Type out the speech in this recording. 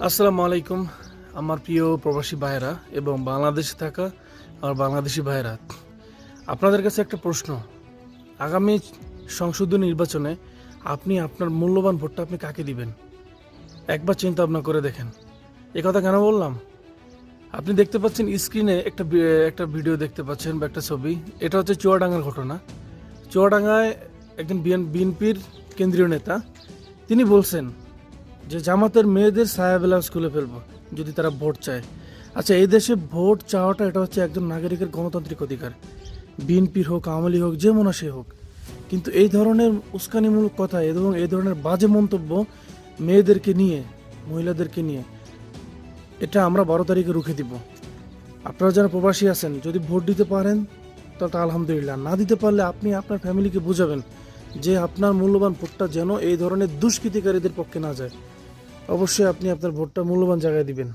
আসসালামু আলাইকুম আমার প্রিয় প্রবাসী ভাইরা এবং বাংলাদেশে থাকা আর বাংলাদেশি ভাইরা, আপনাদের কাছে একটা প্রশ্ন। আগামী সংসদীয় নির্বাচনে আপনি আপনার মূল্যবান ভোটটা আপনি কাকে দিবেন? একবার চিন্তা ভাবনা করে দেখেন। এ কথা কেন বললাম? আপনি দেখতে পাচ্ছেন স্ক্রিনে একটা ভিডিও দেখতে পাচ্ছেন বা একটা ছবি। এটা হচ্ছে চুয়াডাঙ্গার ঘটনা। চুয়াডাঙ্গায় একজন বিএনপির কেন্দ্রীয় নেতা তিনি বলছেন যে জামাতের মেয়েদের ছায়া ব্লাউজ খুলে ফেলবো যদি তারা ভোট চায়। আচ্ছা, এই দেশে ভোট চাওয়াটা এটা হচ্ছে একজন নাগরিকের গণতান্ত্রিক অধিকার। বিএনপির হোক, আওয়ামী লীগ হোক, যে মনে সে হোক, কিন্তু এই ধরনের উস্কানিমূলক কথা এবং এই ধরনের বাজে মন্তব্য মেয়েদেরকে নিয়ে, মহিলাদেরকে নিয়ে, এটা আমরা 12 তারিখে রুখে দিব। আপনারা যারা প্রবাসী আছেন, যদি ভোট দিতে পারেন তাহলে তো আলহামদুলিল্লাহ, না দিতে পারলে আপনি আপনার ফ্যামিলিকে বোঝাবেন যে আপনার মূল্যবান ভোটটা যেন এই ধরনের দুষ্কৃতিকারীদের পক্ষে না যায়। অবশ্যই আপনি আপনার ভোটটা মূল্যবান জায়গায় দিবেন।